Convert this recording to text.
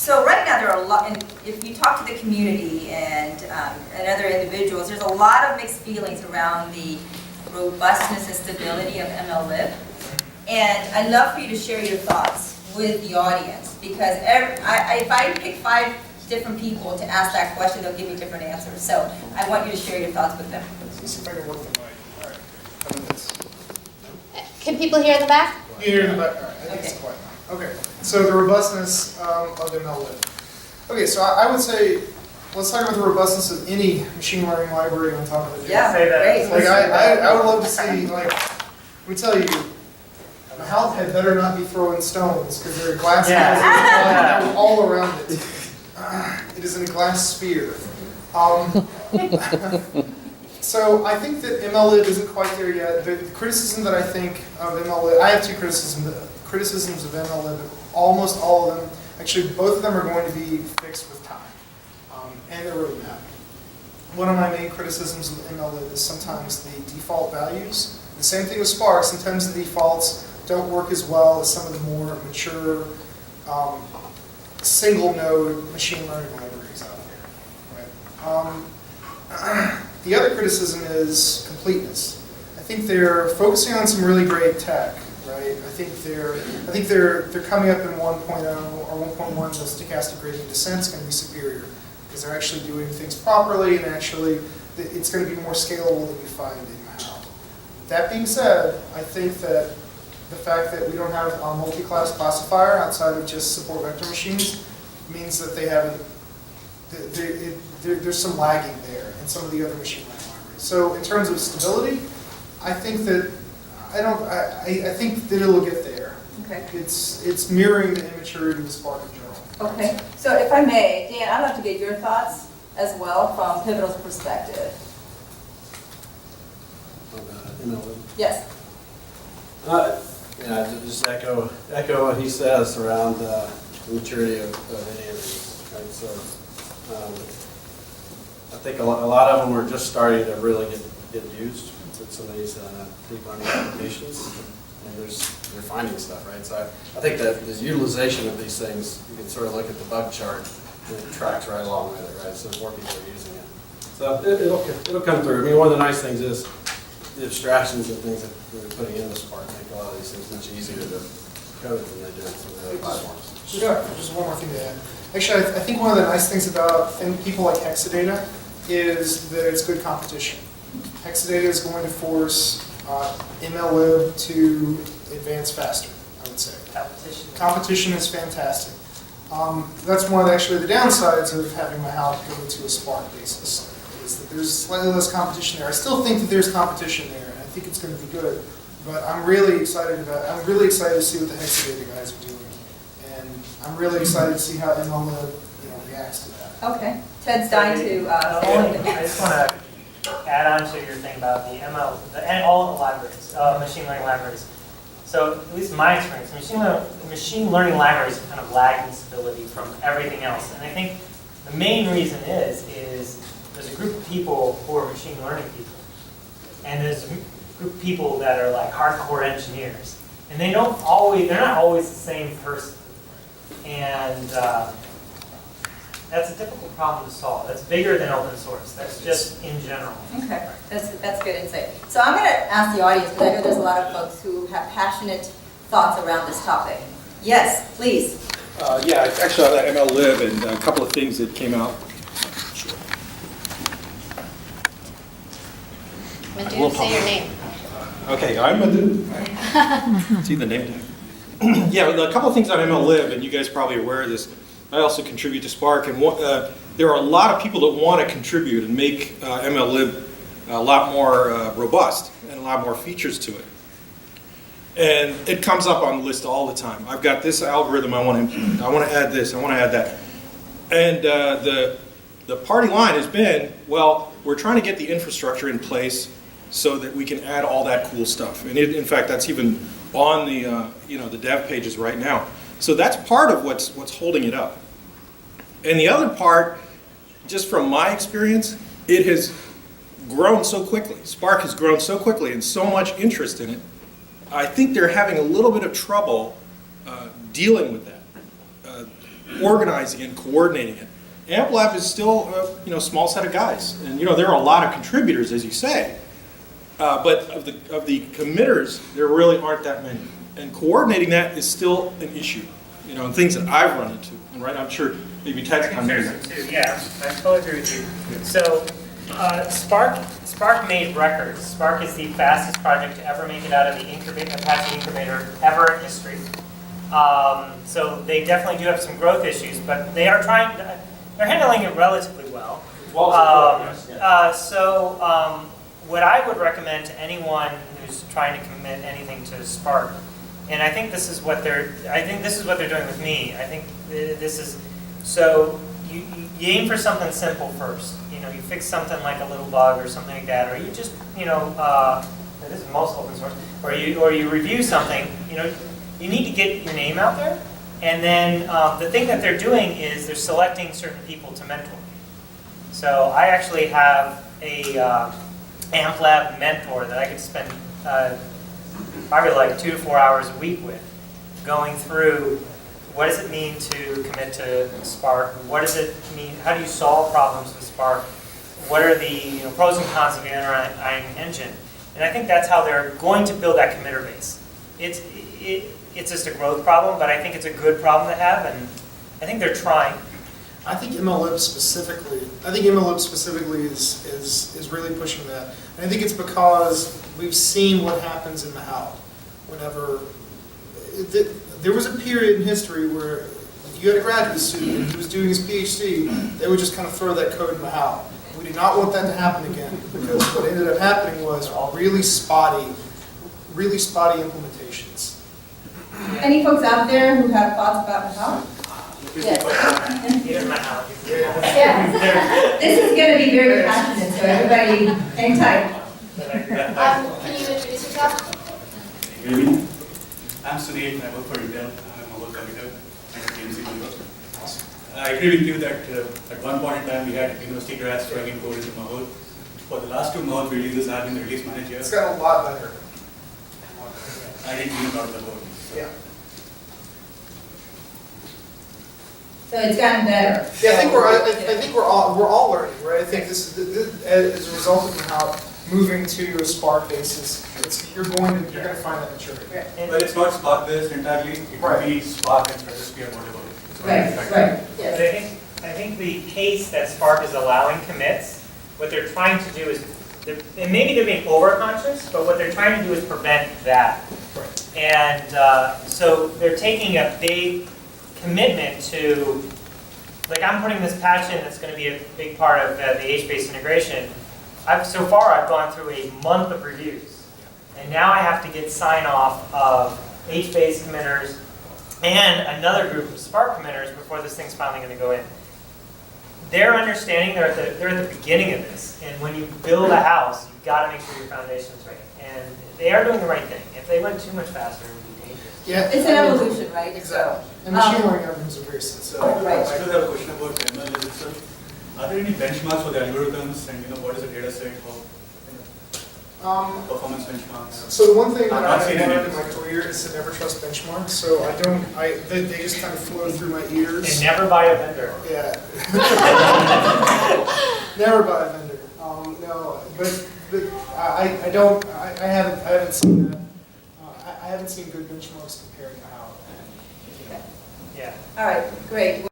So right now there are a lot, and if you talk to the community and other individuals, there's a lot of mixed feelings around the robustness and stability of MLlib. And I'd love for you to share your thoughts with the audience, because if I pick 5 different people to ask that question, they'll give me different answers. So I want you to share your thoughts with them. Let's see if I can work the mic. All right. How about this? Can people hear in the back? You hear in the back? All right. I think it's quiet now. Okay. So the robustness of MLlib. Okay. So I would say, let's talk about the robustness of any machine learning library on top of it. Yeah, Say that. great. Like I would love to see, like, let me tell you, a health head better not be throwing stones, because there are glass houses all around it. It is in a glass sphere. So I think that MLlib isn't quite there yet. The criticism that I think of MLlib, I have 2 criticisms of MLlib. Almost all of them, actually both of them are going to be fixed with time and the roadmap. One of my main criticisms of MLlib is sometimes the default values. The same thing with Spark. Sometimes the defaults don't work as well as some of the more mature single node machine learning libraries out there. Right? The other criticism is completeness. I think they're focusing on some really great tech, right? I think they're coming up in 1.0 or 1.1. The stochastic gradient descent is going to be superior because they're actually doing things properly, and actually it's going to be more scalable than you find in MapR. That being said, I think that the fact that we don't have a multi-class classifier outside of just support vector machines means that they haven't. There's some lagging there in some of the other machine learning libraries. So in terms of stability, I think that I think that it'll get there. Okay. It's mirroring the immaturity of Spark in general. Okay. So if I may, Dan, I'd love to get your thoughts as well from Pivotal's perspective. MLlib. Yes. Yeah, just echo what he says around the maturity of any of these. Right? So I think a lot of them are just starting to really get used with some of these deep learning applications, and they're finding stuff, right? So I think that the utilization of these things, you can sort of look at the bug chart, and it tracks right along with it, right? So more people are using it. So it'll come through. I mean, one of the nice things is the abstractions and things that they're putting into Spark make a lot of these things much easier to code than they do in some of the other platforms. Sure. Just one more thing to add. Actually, I think one of the nice things about people like Hexadata is that it's good competition. Hexadata is going to force MLlib to advance faster, I would say. Competition is fantastic. That's one of the downsides of having my help go to a Spark basis, is that there's slightly less competition there. I still think that there's competition there, and I think it's going to be good. But I'm really excited to see what the Hexadata guys are doing. And I'm really excited to see how MLlib reacts to that. Okay. Ted's dying to. I just want to add on to your thing about the and all of the libraries, machine learning libraries. So at least in my experience, machine learning libraries kind of lag in stability from everything else. And I think the main reason is there's a group of people who are machine learning people, and there's a group of people that are like hardcore engineers, and they're not always the same person. And that's a difficult problem to solve. That's bigger than open source. That's just in general. Okay, that's good insight. So I'm going to ask the audience, because I know there's a lot of folks who have passionate thoughts around this topic. Yes, please. Yeah, actually on that MLlib and a couple of things that came out. Madhu, say your name. Okay, I'm Madhu. See the name tag. Yeah, a couple of things on MLlib, and you guys are probably aware of this. I also contribute to Spark, and there are a lot of people that want to contribute and make MLlib a lot more robust and a lot more features to it. And it comes up on the list all the time. I've got this algorithm I want to implement. I want to add this. I want to add that. And the party line has been, well, we're trying to get the infrastructure in place so that we can add all that cool stuff. And in fact, that's even on the the dev pages right now. So that's part of what's holding it up. And the other part, just from my experience, it has grown so quickly. Spark has grown so quickly and so much interest in it. I think they're having a little bit of trouble dealing with that. organizing and coordinating it. MLlib is still a small set of guys, and there are a lot of contributors, as you say, but of the committers, there really aren't that many. And coordinating that is still an issue, and things that I've run into. And right, I'm sure maybe Ted's come in. Yeah, I totally agree with you. So Spark made records. Spark is the fastest project to ever make it out of the Apache incubator ever in history. So they definitely do have some growth issues, but they're handling it relatively well. What I would recommend to anyone who's trying to commit anything to Spark, and I think this is what they're doing with me. I think this is, so you aim for something simple first. You fix something like a little bug or something like that, or you just, this is most open source, or you review something. You need to get your name out there, and then the thing that they're doing is they're selecting certain people to mentor. So I actually have a MLlib mentor that I could spend probably like 2 to 4 hours a week with, going through what does it mean to commit to Spark, what does it mean, how do you solve problems with Spark, what are the pros and cons of the underlying engine. And I think that's how they're going to build that committer base. It's just a growth problem, but I think it's a good problem to have, and I think they're trying. I think MLlib specifically is really pushing that. And I think it's because we've seen what happens in the how. Whenever there was a period in history where if you had a graduate student who was doing his PhD, they would just kind of throw that code in the how. We did not want that to happen again, because what ended up happening was really spotty implementations. Any folks out there who have thoughts about how? Yes. Here's my how. Yeah. This is going to be very passionate, so everybody hang tight. Can you introduce yourself? Good evening. I'm Sunil. I work for Intel. I'm a work committer and a PMC member. I agree with you that at one point in time we had university grads throwing in code into Mahod. For the last 2 Mahod releases, I've been the release manager. It's got a lot better. I didn't clean out the code. Yeah. So it's gotten better. Yeah, I think we're all learning, right? I think this as a result of how moving to a Spark basis, you're going to find that maturity. But it's not Spark based entirely. It Right. could be Spark and Registry or whatever. Right. But I think the case that Spark is allowing commits, what they're trying to do is, and maybe they're being overconscious, but what they're trying to do is prevent that. Right. And so they're taking a big commitment to, like I'm putting this patch in that's going to be a big part of the H-based integration. So far I've gone through a month of reviews, and now I have to get sign off of H-based committers and another group of Spark committers before this thing's finally going to go in. They're understanding, they're at the beginning of this, and when you build a house, you've got to make sure your foundation's right. And they are doing the right thing. If they went too much faster, it would be dangerous. Yeah, It's an evolution, right? Exactly. And machine learning algorithms are very sensitive. Right. I do have a question about ML itself. Are there any benchmarks for the algorithms, and what is the data set for performance benchmarks? So the one thing that I've I've seen learned it. in my career is to never trust benchmarks. So they just kind of flow through my ears. And never buy a vendor. Yeah. Never buy a vendor. No, but I haven't seen that. I haven't seen good benchmarks comparing to how. Yeah. All right, great.